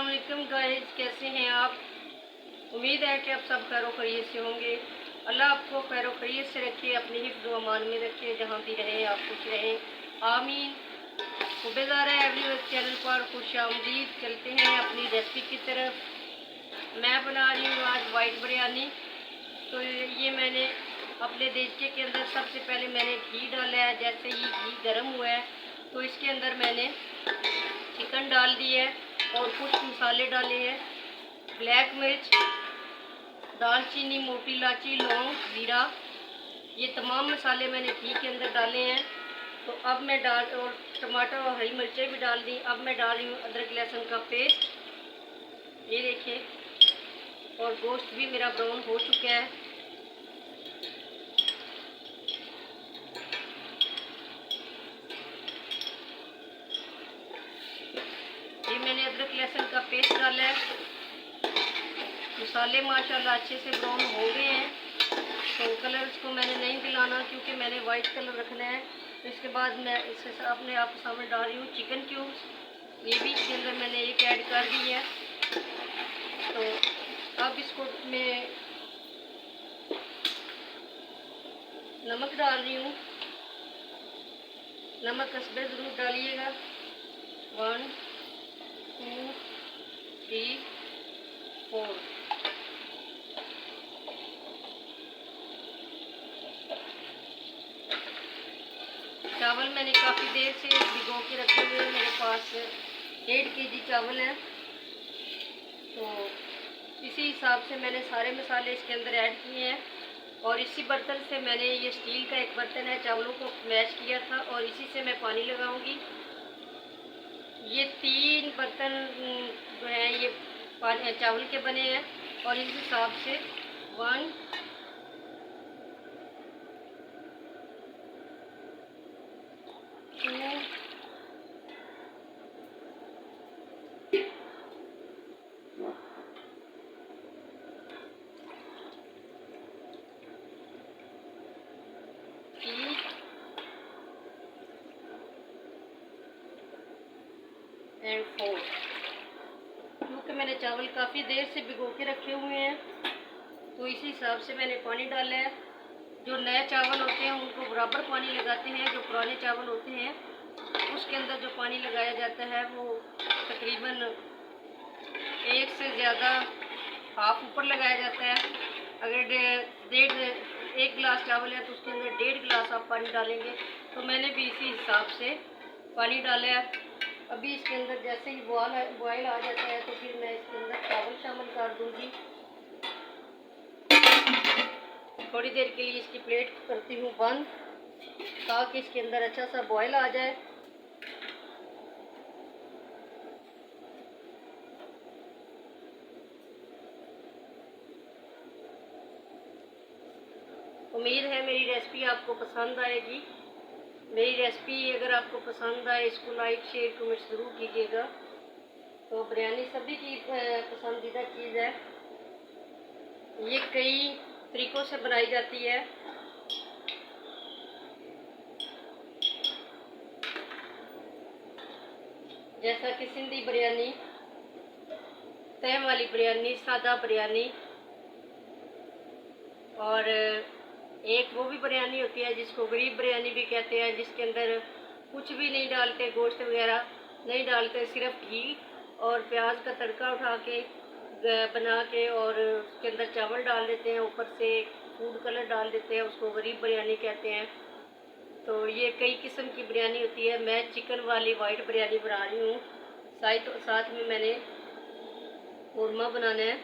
अस्सलाम वालेकुम गाइस, कैसे हैं आप। उम्मीद है कि आप सब खैर खैरियत से होंगे। अल्लाह आपको खैर खैरियत से रखे, अपने हिफ्ज़ व अमान में रखे, जहाँ भी रहें आप खुश रहें, आमीन। सुबेदार है एवरीवन चैनल पर खुश आमदीद। चलते हैं अपनी रेसिपी की तरफ। मैं बना रही हूँ आज वाइट बिरयानी। तो ये मैंने अपने देचके के अंदर सबसे पहले मैंने घी डाला है। जैसे ही घी गर्म हुआ है तो इसके अंदर मैंने चिकन डाल दी है और कुछ मसाले डाले हैं। ब्लैक मिर्च, दालचीनी, मोटी इलायची, लौंग, जीरा, ये तमाम मसाले मैंने घी के अंदर डाले हैं। तो अब मैं और टमाटर और हरी मिर्चें भी डाल दी। अब मैं डाल रही हूँ अदरक लहसुन का पेस्ट, ये देखिए। और गोश्त भी मेरा ब्राउन हो चुका है। ये मैंने अदरक लहसुन का पेस्ट डाला है। मसाले माशाल्लाह अच्छे से ब्राउन हो गए हैं। तो कलर इसको मैंने नहीं दिलाना क्योंकि मैंने वाइट कलर रखना है। तो इसके बाद मैं इसके अपने आप सामने डाल रही हूँ चिकन क्यूब्स। ये भी इसके अंदर मैंने एक ऐड कर दी है। तो अब इसको मैं नमक डाल रही हूँ। नमक कसबे ज़रूर डालिएगा। 1 2 3 4। चावल मैंने काफ़ी देर से भिगो के रखे हुए हैं। मेरे पास 1.5 kg चावल है। तो इसी हिसाब से मैंने सारे मसाले इसके अंदर ऐड किए हैं। और इसी बर्तन से मैंने, ये स्टील का एक बर्तन है, चावलों को मैश किया था और इसी से मैं पानी लगाऊंगी। ये 3 बर्तन जो हैं ये पानी चावल के बने हैं। और इस हिसाब से 1 2 3 एंड 4। क्योंकि मैंने चावल काफ़ी देर से भिगो के रखे हुए हैं तो इसी हिसाब से मैंने पानी डाला है। जो नए चावल होते हैं उनको बराबर पानी लगाते हैं। जो पुराने चावल होते हैं उसके अंदर जो पानी लगाया जाता है वो तकरीबन 1 से ज़्यादा हाफ ऊपर लगाया जाता है। अगर 1 गिलास चावल है तो उसके अंदर 1.5 गिलास आप पानी डालेंगे। तो मैंने भी इसी हिसाब से पानी डाला है। अभी इसके अंदर जैसे ही बॉयल आ जाता है तो फिर मैं इसके अंदर चावल शामिल कर दूंगी। थोड़ी देर के लिए इसकी प्लेट करती हूँ बंद ताकि इसके अंदर अच्छा सा बॉयल आ जाए। उम्मीद है मेरी रेसिपी आपको पसंद आएगी। मेरी रेसिपी अगर आपको पसंद आए इसको लाइक शेयर कमेंट ज़रूर कीजिएगा। तो बिरयानी सभी की पसंदीदा चीज़ है। ये कई तरीक़ों से बनाई जाती है। जैसा कि सिंधी बिरयानी, तह वाली बिरयानी, सादा बिरयानी, और एक वो भी बिरयानी होती है जिसको गरीब बिरयानी भी कहते हैं, जिसके अंदर कुछ भी नहीं डालते, गोश्त वगैरह नहीं डालते, सिर्फ घी और प्याज का तड़का उठा के बना के और उसके अंदर चावल डाल देते हैं, ऊपर से फूड कलर डाल देते हैं, उसको गरीब बिरयानी कहते हैं। तो ये कई किस्म की बिरयानी होती है। मैं चिकन वाली वाइट बिरयानी बना रही हूँ। साथ में मैंने कौरमा बनाना है।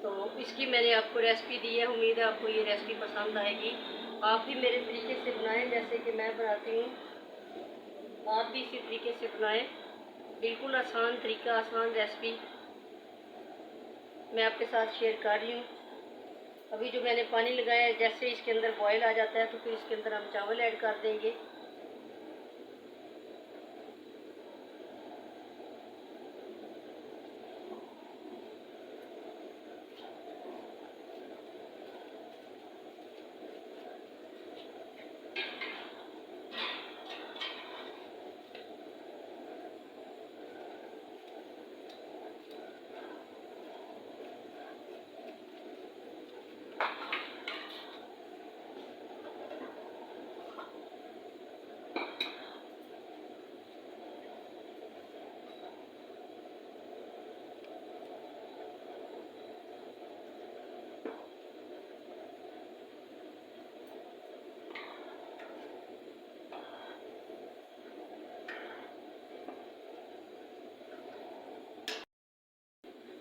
तो इसकी मैंने आपको रेसिपी दी है। उम्मीद है आपको ये रेसिपी पसंद आएगी। आप भी मेरे तरीके से बनाएं जैसे कि मैं बनाती हूँ। आप भी इसी तरीके से बनाएं। बिल्कुल आसान तरीका, आसान रेसिपी मैं आपके साथ शेयर कर रही हूँ। अभी जो मैंने पानी लगाया है, जैसे इसके अंदर बॉयल आ जाता है तो फिर इसके अंदर हम चावल ऐड कर देंगे।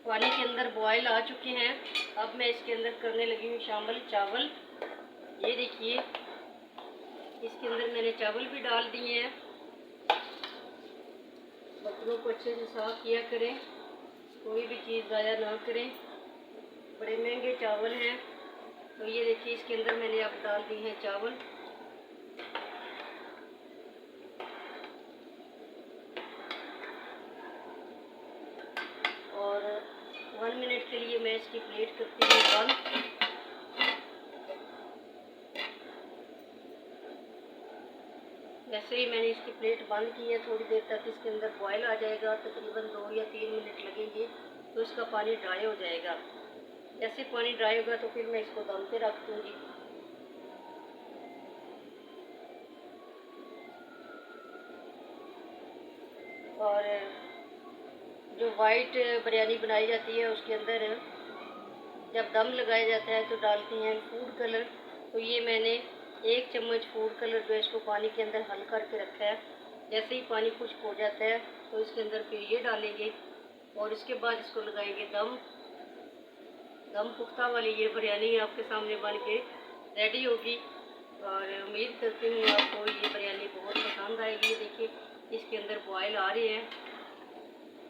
पानी के अंदर बॉयल आ चुके हैं। अब मैं इसके अंदर करने लगी हूँ शामिल चावल। ये देखिए, इसके अंदर मैंने चावल भी डाल दिए हैं। बर्तनों को अच्छे से साफ किया करें, कोई भी चीज़ ज़ाया ना करें। बड़े महंगे चावल हैं। तो ये देखिए, इसके अंदर मैंने अब डाल दिए हैं चावल। और 1 मिनट के लिए मैं इसकी प्लेट करती हूँ बंद। जैसे ही मैंने इसकी प्लेट बंद की है, थोड़ी देर तक इसके अंदर बॉयल आ जाएगा, तकरीबन 2 या 3 मिनट लगेंगे, तो इसका पानी ड्राई हो जाएगा। जैसे पानी ड्राई होगा तो फिर मैं इसको दम पे रख दूँगी। और जो वाइट बिरयानी बनाई जाती है उसके अंदर जब दम लगाया जाता है तो डालते हैं फूड कलर। तो ये मैंने 1 चम्मच फूड कलर जो है इसको पानी के अंदर हल करके रखा है। जैसे ही पानी खुश्क हो जाता है तो इसके अंदर फिर ये डालेंगे और इसके बाद इसको लगाएंगे दम। दम पुख्ता वाली ये बिरयानी आपके सामने बन के रेडी होगी। और उम्मीद करती हूँ आपको ये बिरयानी बहुत पसंद आएगी। देखिए, इसके अंदर बॉयल आ रहे हैं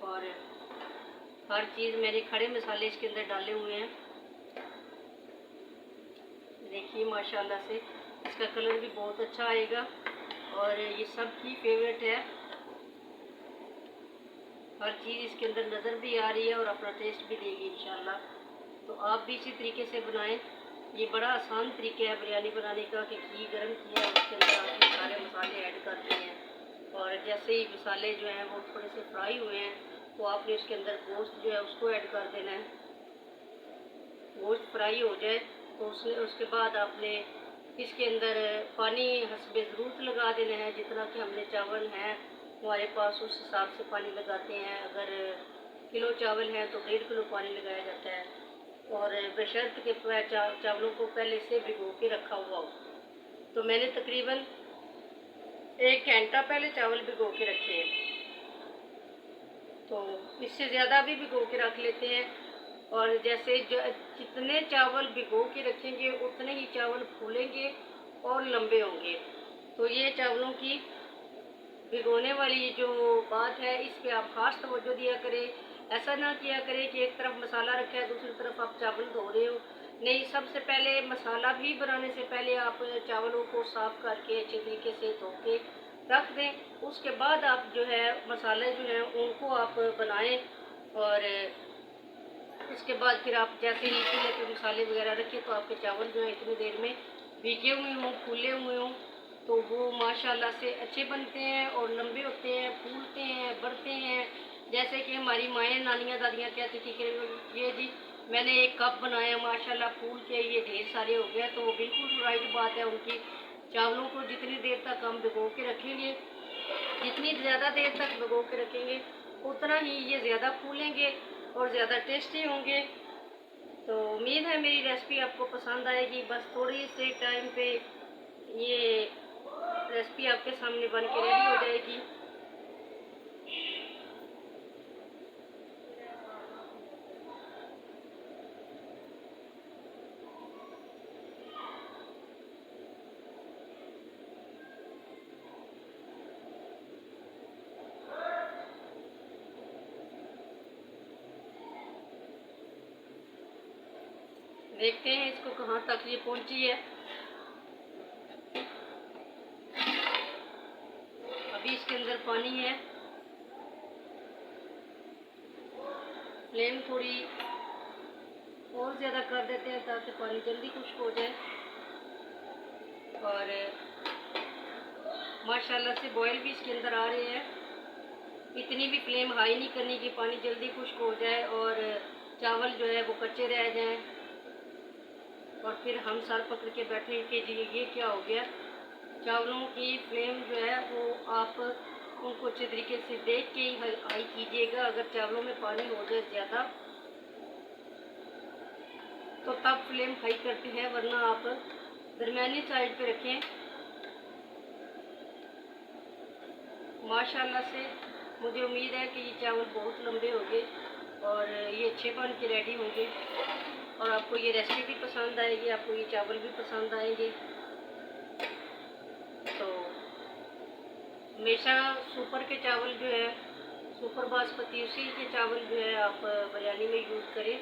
और हर चीज़ मैंने खड़े मसाले इसके अंदर डाले हुए हैं। देखिए, माशाल्लाह से इसका कलर भी बहुत अच्छा आएगा और ये सबकी फेवरेट है। हर चीज़ इसके अंदर नज़र भी आ रही है और अपना टेस्ट भी देगी इंशाल्लाह। तो आप भी इसी तरीके से बनाएं। ये बड़ा आसान तरीका है बिरयानी बनाने का कि घी गर्म किया है, उसके अंदर आपके सारे मसाले ऐड करते हैं और जैसे ही मसाले जो हैं वो थोड़े से फ्राई हुए हैं तो आपने उसके अंदर गोश्त जो है उसको ऐड कर देना है। गोश्त फ्राई हो जाए तो उसके बाद आपने इसके अंदर पानी हस्बे ज़रूरत लगा देना है। जितना कि हमने चावल हैं हमारे पास उस हिसाब से पानी लगाते हैं। अगर किलो चावल हैं तो 1.5 किलो पानी लगाया जाता है। और बशर्त के चावलों को पहले से भिगो के रखा हुआ हो। तो मैंने तकरीबन 1 घंटा पहले चावल भिगो के रखे हैं। तो इससे ज़्यादा भी भिगो के रख लेते हैं। और जैसे जितने चावल भिगो के रखेंगे उतने ही चावल फूलेंगे और लंबे होंगे। तो ये चावलों की भिगोने वाली जो बात है इस पे आप खास तवज्जो दिया करें। ऐसा ना किया करें कि एक तरफ मसाला रखा है दूसरी तरफ आप चावल धो रहे हो। नहीं, सबसे पहले मसाला भी बनाने से पहले आप चावलों को साफ़ करके अच्छे तरीके से धो के रख दें। उसके बाद आप जो है मसाले जो हैं उनको आप बनाएं। और उसके बाद फिर आप जैसे ही चूल्हे पे मसाले वगैरह रखें तो आपके चावल जो है इतनी देर में भीगे हुए हों, फूले हुए हों, तो वो माशाल्लाह से अच्छे बनते हैं और लंबे होते हैं, फूलते हैं, बढ़ते हैं। जैसे कि हमारी माएँ, नानियाँ, दादियाँ कहती थी कि ये जी मैंने 1 कप बनाया, माशाल्लाह फूल के ये ढेर सारे हो गए। तो वो बिल्कुल राइट बात है उनकी। चावलों को जितनी देर तक हम भिगो के रखेंगे, जितनी ज़्यादा देर तक भिगो के रखेंगे उतना ही ये ज़्यादा फूलेंगे और ज़्यादा टेस्टी होंगे। तो उम्मीद है मेरी रेसिपी आपको पसंद आएगी। बस थोड़ी से टाइम पे ये रेसिपी आपके सामने बन के रेडी हो जाएगी। देखते हैं इसको कहाँ तक ये पहुँची है। अभी इसके अंदर पानी है। फ्लेम थोड़ी और ज़्यादा कर देते हैं ताकि पानी जल्दी खुश्क हो जाए। और माशाल्लाह से बॉयल भी इसके अंदर आ रहे हैं। इतनी भी फ्लेम हाई नहीं करनी कि पानी जल्दी खुश्क हो जाए और चावल जो है वो कच्चे रह जाएं और फिर हम सर पकड़ के बैठे कि जी ये क्या हो गया। चावलों की फ्लेम जो है वो आप उनको अच्छे तरीके से देख के ही हाई कीजिएगा। अगर चावलों में पानी हो जाए ज़्यादा तो तब फ्लेम हाई करते हैं, वरना आप दरमियानी साइड पे रखें। माशाल्लाह से मुझे उम्मीद है कि ये चावल बहुत लंबे हो गए और ये अच्छे बन के रेडी होंगे और आपको ये रेसिपी भी पसंद आएगी, आपको ये चावल भी पसंद आएंगे। तो हमेशा सुपर के चावल जो है, सुपर बासमती उसी के चावल जो है आप बिरयानी में यूज़ करें,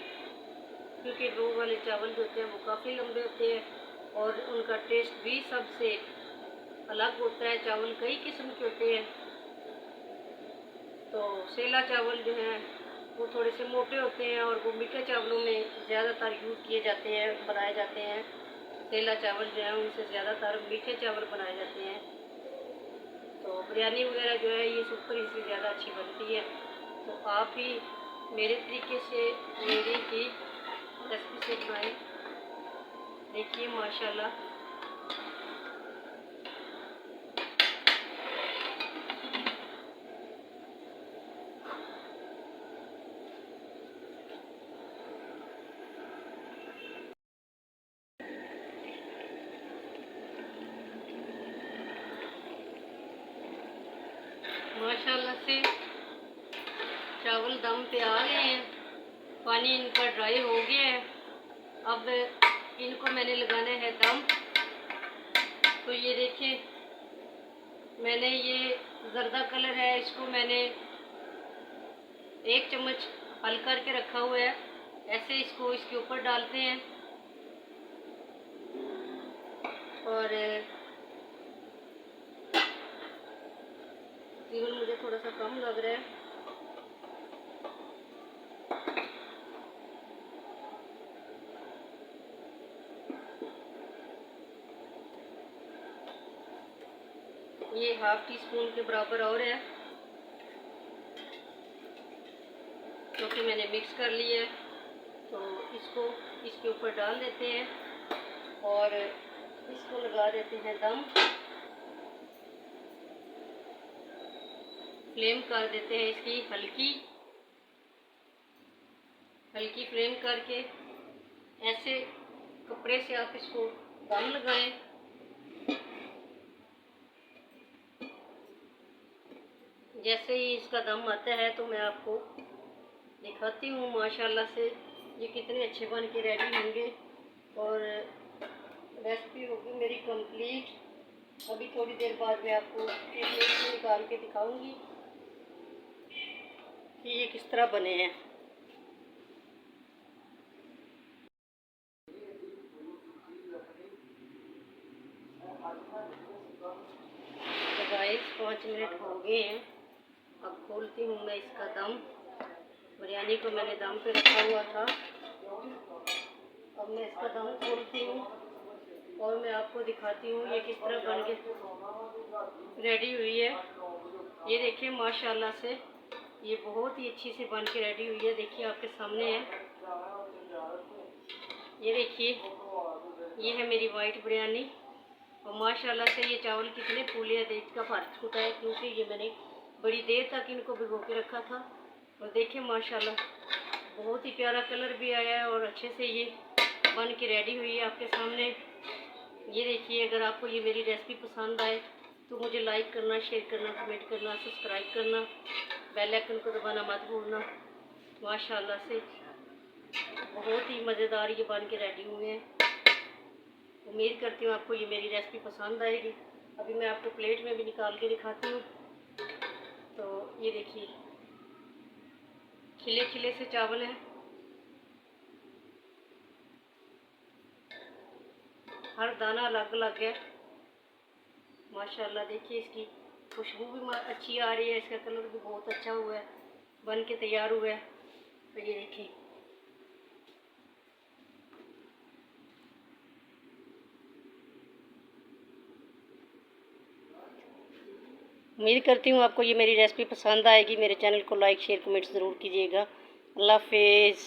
क्योंकि वो वाले चावल जो होते हैं वो काफ़ी लंबे होते हैं और उनका टेस्ट भी सबसे अलग होता है। चावल कई किस्म के होते हैं। तो सेला चावल जो हैं वो थोड़े से मोटे होते हैं और वो मीठे चावलों में ज़्यादातर यूज़ किए जाते हैं, बनाए जाते हैं। सेला चावल जो है उनसे ज़्यादातर मीठे चावल बनाए जाते हैं। तो बिरयानी वगैरह जो है ये सुपर इससे ज़्यादा अच्छी बनती है। तो आप भी मेरे तरीके से मेरी ही रेसिपी से बनाएं। देखिए माशाल्लाह माशाल्लाह से चावल दम पे आ गए हैं, पानी इनका ड्राई हो गया है। अब इनको मैंने लगाना है दम। तो ये देखिए मैंने ये जर्दा कलर है, इसको मैंने 1 चम्मच हल करके रखा हुआ है। ऐसे इसको इसके ऊपर डालते हैं और तकरीबन मुझे थोड़ा सा कम लग रहा है। ये ½ टी स्पून के बराबर और है, क्योंकि मैंने मिक्स कर लिया है। तो इसको इसके ऊपर डाल देते हैं और इसको लगा देते हैं दम। फ्लेम कर देते हैं इसकी हल्की फ्लेम करके ऐसे कपड़े से आप इसको दम लगाएं। जैसे ही इसका दम आता है तो मैं आपको दिखाती हूँ माशाल्लाह से ये कितने अच्छे बन के रेडी होंगे और रेसिपी होगी मेरी कंप्लीट। अभी थोड़ी देर बाद मैं आपको एक प्लेट में निकाल के दिखाऊंगी कि ये किस तरह बने हैं। तो गाइस 5 मिनट हो गए हैं। अब खोलती हूँ मैं इसका दम। बिरयानी को मैंने दम पे रखा हुआ था। अब मैं इसका दम खोलती हूँ और मैं आपको दिखाती हूँ ये किस तरह बन के रेडी हुई है। ये देखिए माशाल्लाह से ये बहुत ही अच्छी से बन के रेडी हुई है। देखिए आपके सामने है, ये देखिए ये है मेरी वाइट बिरयानी और माशाल्लाह से ये चावल कितने फूले हैं, देख का फर्क होता है, क्योंकि ये मैंने बड़ी देर तक इनको भिगो के रखा था। और देखिए माशाल्लाह बहुत ही प्यारा कलर भी आया है और अच्छे से ये बन के रेडी हुई है आपके सामने। ये देखिए अगर आपको ये मेरी रेसिपी पसंद आए तो मुझे लाइक करना, शेयर करना, कमेंट करना, सब्सक्राइब करना, बेल आइकन को दबाना मत भूलना। माशाल्लाह से बहुत ही मज़ेदार ये बन के रेडी हुए हैं। उम्मीद करती हूँ आपको ये मेरी रेसिपी पसंद आएगी। अभी मैं आपको प्लेट में भी निकाल के दिखाती हूँ। तो ये देखिए खिले खिले से चावल हैं, हर दाना अलग अलग है। माशाल्लाह देखिए इसकी खुशबू भी अच्छी आ रही है, इसका कलर भी बहुत अच्छा हुआ है, बन के तैयार हुआ है। तो ये देखिए उम्मीद करती हूँ आपको ये मेरी रेसिपी पसंद आएगी। मेरे चैनल को लाइक शेयर कमेंट ज़रूर कीजिएगा। अल्लाह हाफिज़।